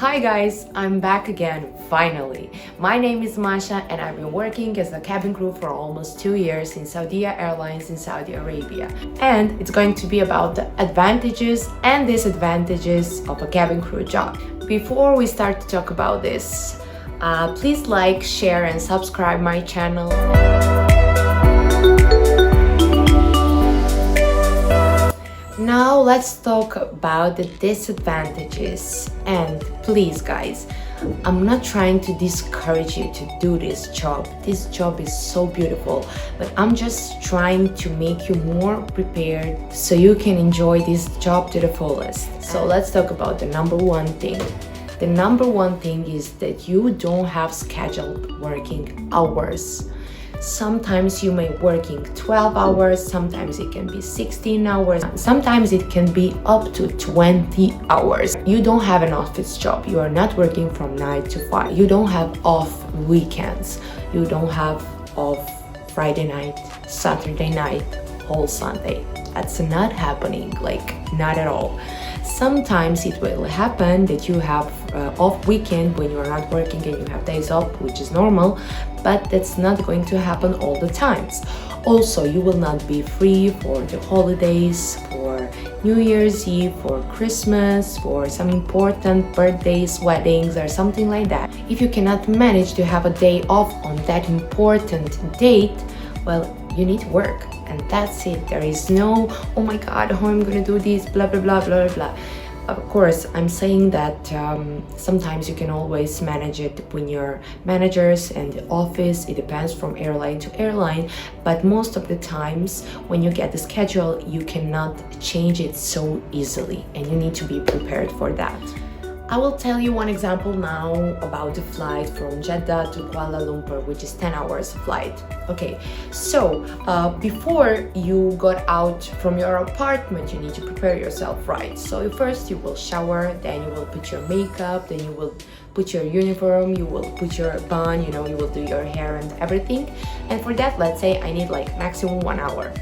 Hi guys, I'm back again, finally. My name is Masha and I've been working as a cabin crew for almost 2 years in Saudia Airlines in Saudi Arabia. And it's going to be about the advantages and disadvantages of a cabin crew job. Before we start to talk about this, please like, share and subscribe my channel. Now let's talk about the disadvantages. And please guys, I'm not trying to discourage you to do this job. This job is so beautiful, but I'm just trying to make you more prepared so you can enjoy this job to the fullest. So let's talk about the number one thing. The number one thing is that you don't have scheduled working hours. Sometimes you may working 12 hours, sometimes it can be 16 hours, sometimes it can be up to 20 hours. You don't have an office job. You are not working from 9 to 5. You don't have off weekends. You don't have off Friday night, Saturday night, whole Sunday. That's not happening, like not at all. Sometimes it will happen that you have off weekend when you are not working and you have days off, which is normal, but that's not going to happen all the times. Also, you will not be free for the holidays, for New Year's Eve, for Christmas, for some important birthdays, weddings or something like that. If you cannot manage to have a day off on that important date, well, you need to work. And that's it. There is no, oh my god, how I'm gonna do this, blah blah blah blah blah. Of course, I'm saying that sometimes you can always manage it when your managers and the office. It depends from airline to airline, but most of the times when you get the schedule, you cannot change it so easily, and you need to be prepared for that. I will tell you one example now about the flight from Jeddah to Kuala Lumpur, which is 10 hours flight. Okay, so before you got out from your apartment, you need to prepare yourself, right? So first you will shower, then you will put your makeup, then you will put your uniform, you will put your bun, you will do your hair and everything. And for that, let's say I need like maximum 1 hour.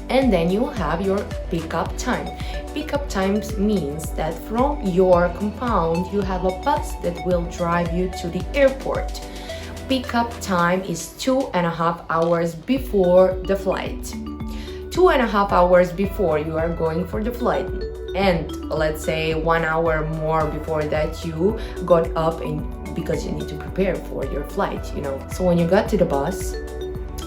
And then you have your pickup time. Pickup times means that from your compound you have a bus that will drive you to the airport. Pickup time is 2.5 hours before the flight. 2.5 hours before you are going for the flight. And let's say 1 hour more before that you got up because you need to prepare for your flight, So when you got to the bus,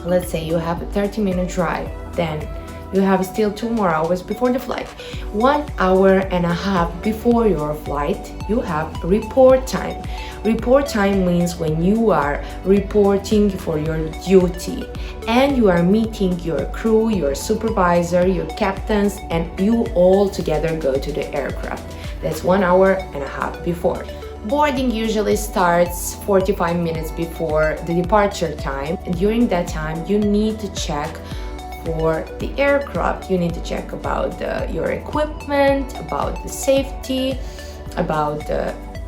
let's say you have a 30-minute drive, then you have still 2 more hours before the flight. 1.5 hours before your flight, you have report time. Report time means when you are reporting for your duty and you are meeting your crew, your supervisor, your captains, and you all together go to the aircraft. That's 1.5 hours before. Boarding usually starts 45 minutes before the departure time, and during that time you need to check for the aircraft. You need to check about your equipment, about the safety, about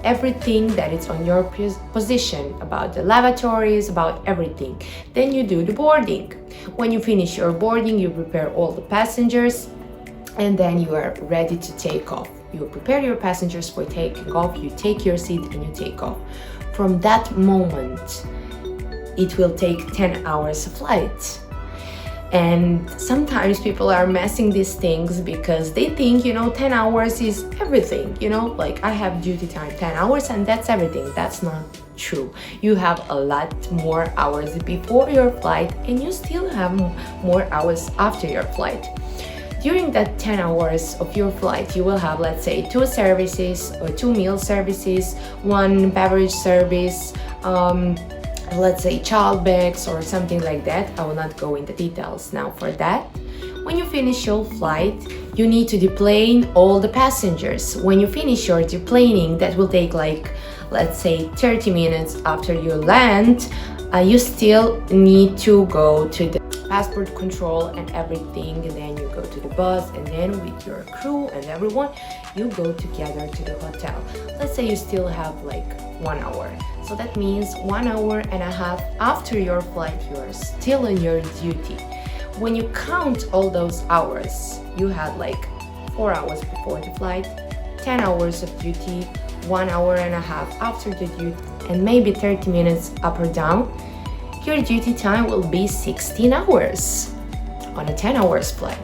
everything that is on your position, about the lavatories, about everything. Then you do the boarding. When you finish your boarding, you prepare all the passengers, and then you are ready to take off. You prepare your passengers for taking off, you take your seat and you take off. From that moment, it will take 10 hours of flight. And sometimes people are messing these things because they think, 10 hours is everything, like I have duty time 10 hours and that's everything. That's not true. You have a lot more hours before your flight and you still have more hours after your flight. During that 10 hours of your flight, you will have, let's say, 2 services or 2 meal services, 1 beverage service, let's say child bags or something like that. I will not go into details now for that. When you finish your flight, you need to deplane all the passengers. When you finish your deplaning, that will take like, let's say 30 minutes after you land, you still need to go to the passport control and everything, and then you go to the bus, and then with your crew and everyone, you go together to the hotel. Let's say you still have like 1 hour. So that means 1.5 hours after your flight, you are still on your duty. When you count all those hours, you had like 4 hours before the flight, 10 hours of duty, 1 hour and a half after the duty, and maybe 30 minutes up or down, your duty time will be 16 hours on a 10 hours flight.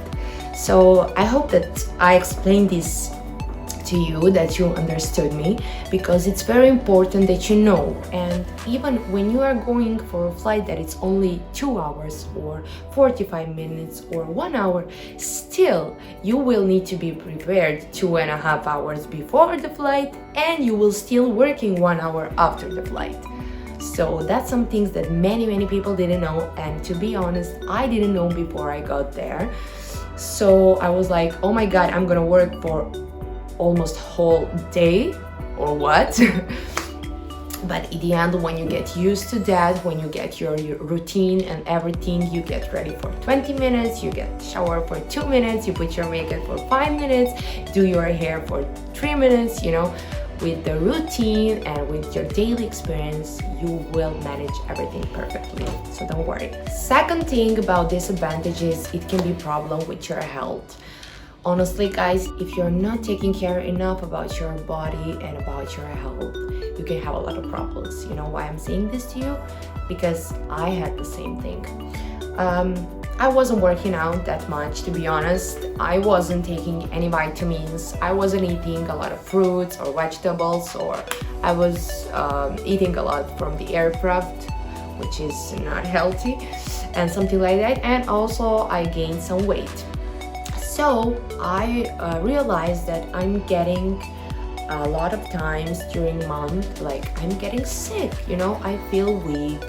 So I hope that I explained this to you, that you understood me, because it's very important that you know. And even when you are going for a flight that it's only 2 hours or 45 minutes or 1 hour, still you will need to be prepared 2.5 hours before the flight, and you will still working 1 hour after the flight. So that's some things that many people didn't know, and to be honest, I didn't know before I got there. So I was like, oh my god, I'm gonna work for almost whole day or what? But in the end, when you get used to that, when you get your routine and everything, you get ready for 20 minutes, you get shower for 2 minutes, you put your makeup for 5 minutes, do your hair for 3 minutes, you know. With the routine and with your daily experience, you will manage everything perfectly, so don't worry. Second thing about disadvantages, it can be problem with your health. Honestly guys, if you're not taking care enough about your body and about your health, you can have a lot of problems. You know why I'm saying this to you? Because I had the same thing. I wasn't working out that much, to be honest. I wasn't taking any vitamins. I wasn't eating a lot of fruits or vegetables, or I was eating a lot from the aircraft, which is not healthy, and something like that. And also I gained some weight. So I realized that I'm getting a lot of times during month, like I'm getting sick, you know, I feel weak,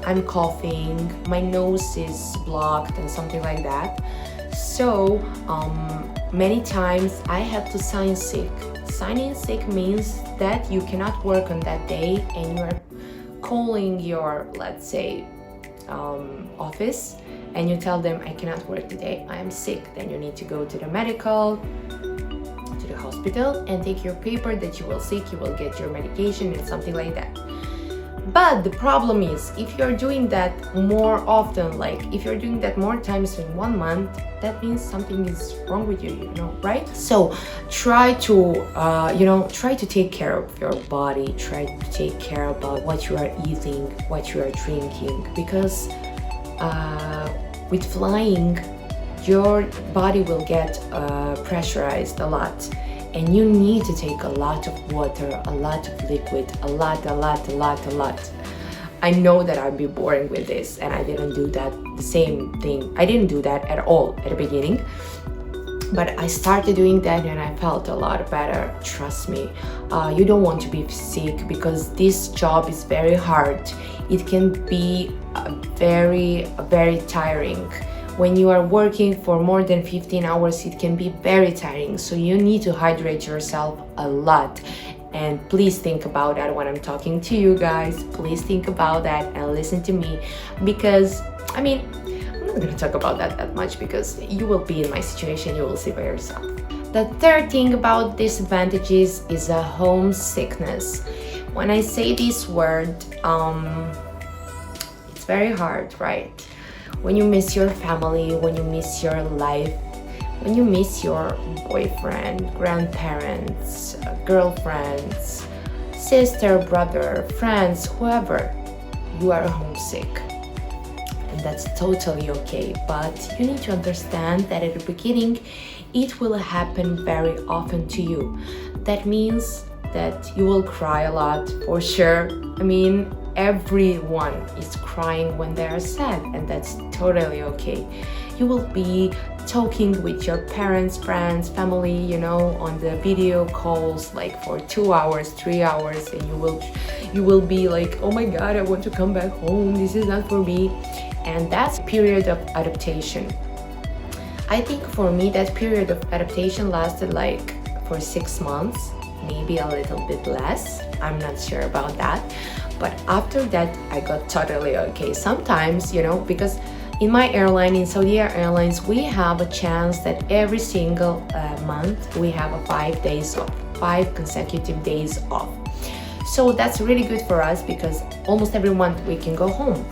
I'm coughing, my nose is blocked and something like that. So many times I had to sign sick. Signing sick means that you cannot work on that day, and you are calling your, let's say, office, and you tell them, I cannot work today, I am sick. Then you need to go to the medical, to the hospital, and take your paper that you will sick, you will get your medication and something like that. But the problem is, if you're doing that more often, like if you're doing that more times in 1 month, that means something is wrong with you, you know, right? So try to, try to take care of your body, try to take care about what you are eating, what you are drinking, because with flying, your body will get pressurized a lot, and you need to take a lot of water, a lot of liquid, a lot. I know that I'd be boring with this, and I didn't do that, the same thing. I didn't do that at all at the beginning, but I started doing that and I felt a lot better. Trust me, you don't want to be sick, because this job is very hard. It can be very tiring. When you are working for more than 15 hours, it can be very tiring. So you need to hydrate yourself a lot. And please think about that when I'm talking to you guys. Please think about that and listen to me, because, I mean, I'm not gonna talk about that much, because you will be in my situation, you will see by yourself. The third thing about disadvantages is a homesickness. When I say this word, it's very hard, right? When you miss your family, when you miss your life, when you miss your boyfriend, grandparents, girlfriends, sister, brother, friends, whoever, you are homesick. And that's totally okay, but you need to understand that at the beginning, it will happen very often to you. That means that you will cry a lot, for sure. I mean, everyone is crying when they are sad, and that's totally okay. You will be talking with your parents, friends, family, you know, on the video calls, like for 2 hours, 3 hours, and you will be like, oh my god, I want to come back home, this is not for me. And that's a period of adaptation. I think for me that period of adaptation lasted like for 6 months, maybe a little bit less, I'm not sure about that. But after that, I got totally okay. Sometimes, you know, because in my airline, in Saudia Airlines, we have a chance that every single month we have a 5 days off, 5 consecutive days off. So that's really good for us, because almost every month we can go home.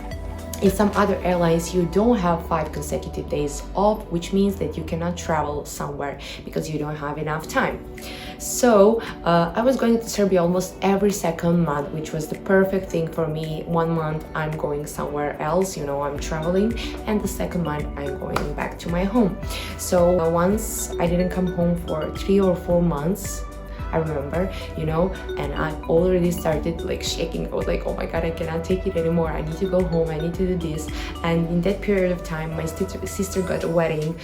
In some other airlines, you don't have 5 consecutive days off, which means that you cannot travel somewhere because you don't have enough time. So I was going to Serbia almost every second month, which was the perfect thing for me. 1 month I'm going somewhere else, I'm traveling, and the second month I'm going back to my home. So once I didn't come home for 3 or 4 months, I remember, and I already started like shaking. I was like, oh my God, I cannot take it anymore. I need to go home. I need to do this. And in that period of time, my sister got a wedding.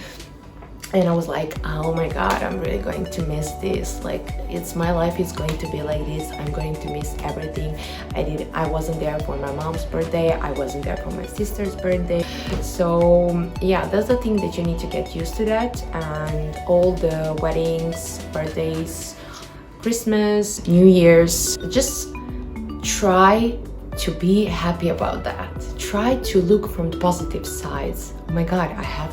And I was like, oh my God, I'm really going to miss this. Like, it's my life is going to be like this. I'm going to miss everything. I wasn't there for my mom's birthday. I wasn't there for my sister's birthday. So yeah, that's the thing that you need to get used to that. And all the weddings, birthdays, Christmas, New Year's, just try to be happy about that. Try to look from the positive sides. Oh my God, I have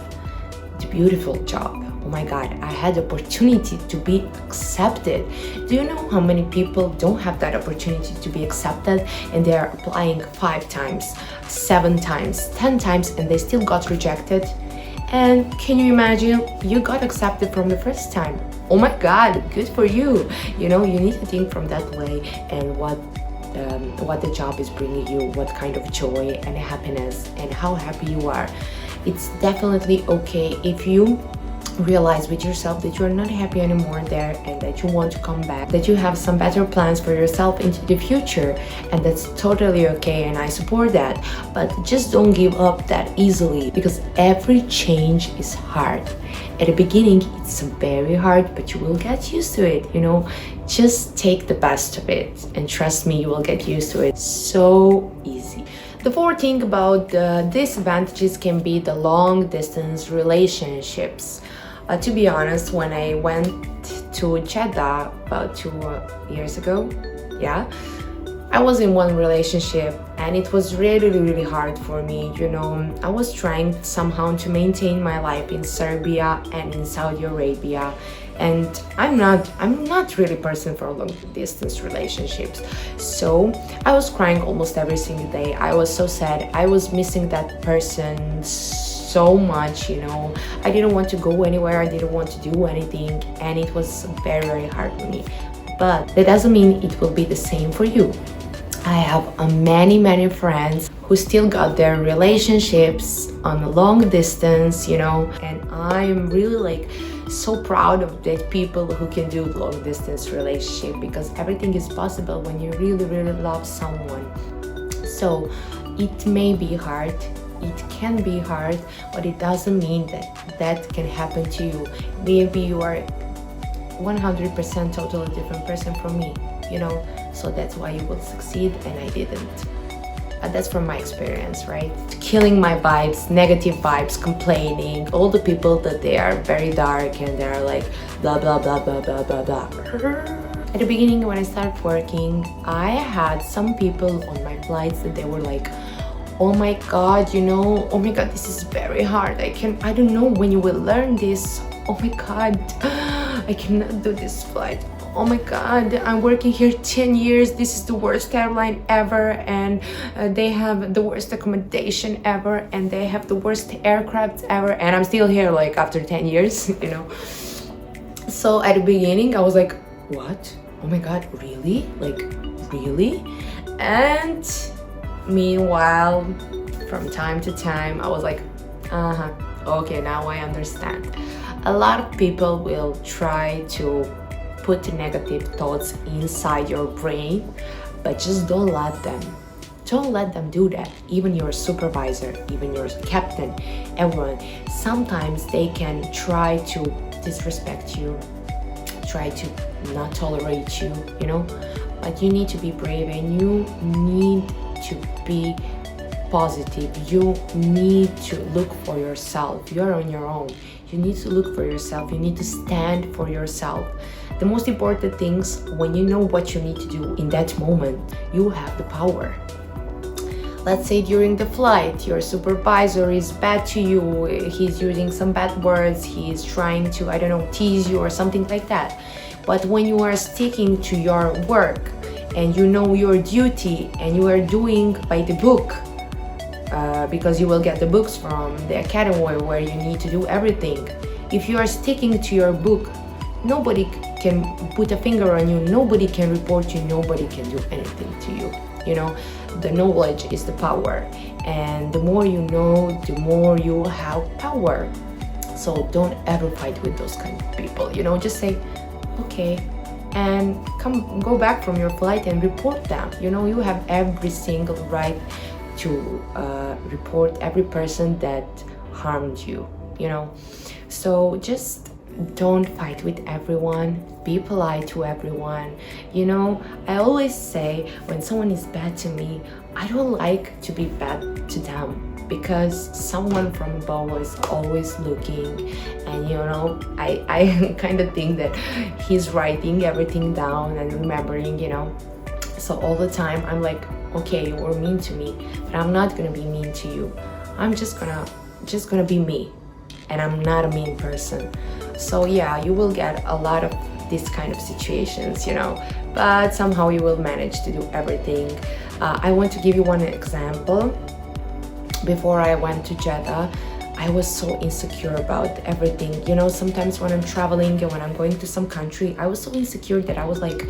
the beautiful job. Oh my God, I had the opportunity to be accepted. Do you know how many people don't have that opportunity to be accepted, and they are applying 5 times, 7 times, 10 times, and they still got rejected? And can you imagine, you got accepted from the first time? Oh my God, good for you. You need to think from that way, and what the job is bringing you, what kind of joy and happiness and how happy you are. It's definitely okay if you realize with yourself that you're not happy anymore there and that you want to come back, that you have some better plans for yourself into the future, and that's totally okay, and I support that. But just don't give up that easily, because every change is hard. At the beginning it's very hard, but you will get used to it. Just take the best of it, and trust me, you will get used to it. So easy. The fourth thing about the disadvantages can be the long distance relationships. To be honest, when I went to Jeddah about 2 years ago, I was in one relationship, and it was really, really hard for me. I was trying somehow to maintain my life in Serbia and in Saudi Arabia, and I'm not really a person for long distance relationships. So I was crying almost every single day. I was so sad. I was missing that person so much. I didn't want to go anywhere. I didn't want to do anything, and it was very, very hard for me. But that doesn't mean it will be the same for you. I have many friends who still got their relationships on a long distance, and I'm really so proud of that people who can do long distance relationship, because everything is possible when you really, really love someone. So it may be hard, it can be hard, but it doesn't mean that can happen to you. Maybe you are 100% totally different person from me, so that's why you will succeed and I didn't. That's from my experience, right? Killing my vibes, negative vibes, complaining, all the people that they are very dark and they're like blah blah blah blah blah blah blah. At the beginning, when I started working, I had some people on my flights that they were like, oh my God, oh my God, this is very hard. I don't know when you will learn this. Oh my God, I cannot do this flight. Oh my God, I'm working here 10 years. This is the worst airline ever, and they have the worst accommodation ever, and they have the worst aircraft ever, and I'm still here after 10 years, So at the beginning, I was like, what? Oh my God, really? Really? And meanwhile, from time to time, I was like, okay, now I understand. A lot of people will try to put negative thoughts inside your brain, but just don't let them. Don't let them do that. Even your supervisor, even your captain, everyone. Sometimes they can try to disrespect you, try to not tolerate you, but you need to be brave, and you need to be positive. You need to look for yourself. You're on your own. You need to look for yourself. You need to stand for yourself. The most important things, when you know what you need to do in that moment, you have the power. Let's say during the flight, your supervisor is bad to you, he's using some bad words, he's trying to, tease you or something like that. But when you are sticking to your work and you know your duty and you are doing by the book, because you will get the books from the academy where you need to do everything. If you are sticking to your book, nobody can put a finger on you, nobody can report you, nobody can do anything to you. You know, the knowledge is the power, and the more you know, the more you have power. So don't ever fight with those kind of people, you know, just say okay and go back from your flight and report them. You know, you have every single right to report every person that harmed you, you know. So just don't fight with everyone, be polite to everyone. You know, I always say when someone is bad to me, I don't like to be bad to them, because someone from above is always looking, and you know, I kind of think that he's writing everything down and remembering, you know. So all the time I'm like, okay, you were mean to me, but I'm not gonna be mean to you. I'm just gonna be me, and I'm not a mean person. So yeah, you will get a lot of these kind of situations, you know, but somehow you will manage to do everything. I want to give you one example. Before I went to Jeddah, I was so insecure about everything. You know, sometimes when I'm traveling and when I'm going to some country, I was so insecure that I was like,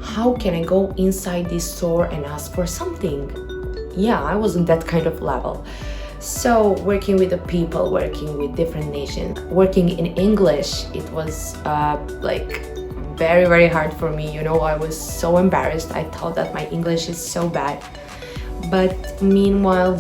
how can I go inside this store and ask for something? Yeah, I was on that kind of level. So working with the people, working with different nations, working in English, it was like very, very hard for me. You know, I was so embarrassed. I thought that my English is so bad. But meanwhile,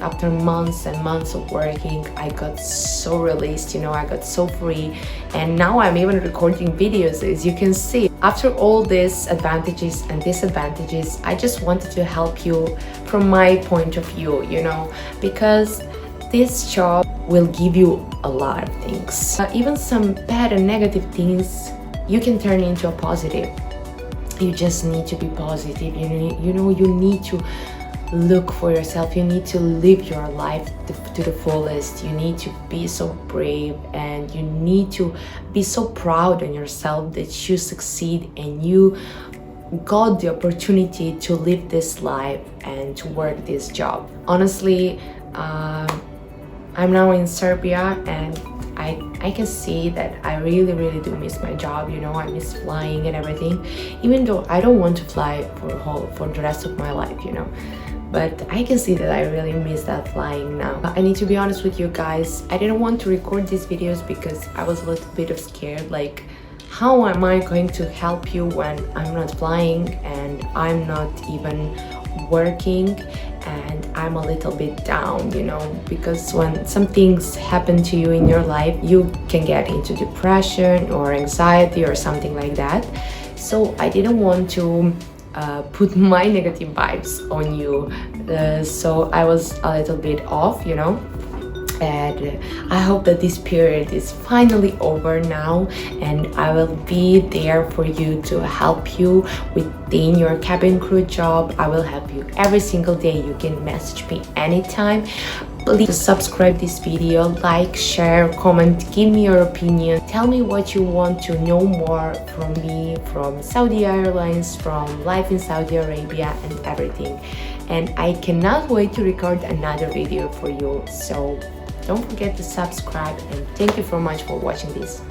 after months and months of working, I got so released, you know, I got so free. And now I'm even recording videos, as you can see. After all these advantages and disadvantages, I just wanted to help you from my point of view, you know, because this job will give you a lot of things. Even some bad and negative things, you can turn into a positive. You just need to be positive. You need to look for yourself. You need to live your life to the fullest. You need to be so brave, and you need to be so proud on yourself that you succeed and you got the opportunity to live this life and to work this job. Honestly, I'm now in Serbia, and I can see that I really, really do miss my job. You know, I miss flying and everything, even though I don't want to fly for the rest of my life, you know. But I can see that I really miss that flying now. I need to be honest with you guys, I didn't want to record these videos because I was a little bit scared, like, how am I going to help you when I'm not flying and I'm not even working and I'm a little bit down, you know, because when some things happen to you in your life, you can get into depression or anxiety or something like that. So I didn't want to put my negative vibes on you, so I was a little bit off, you know. And I hope that this period is finally over now, and I will be there for you to help you within your cabin crew job. I will help you every single day. You can message me anytime. Please subscribe this video, like, share, comment, give me your opinion. Tell me what you want to know more from me, from Saudia Airlines, from life in Saudi Arabia and everything. And I cannot wait to record another video for you. So don't forget to subscribe, and thank you so much for watching this.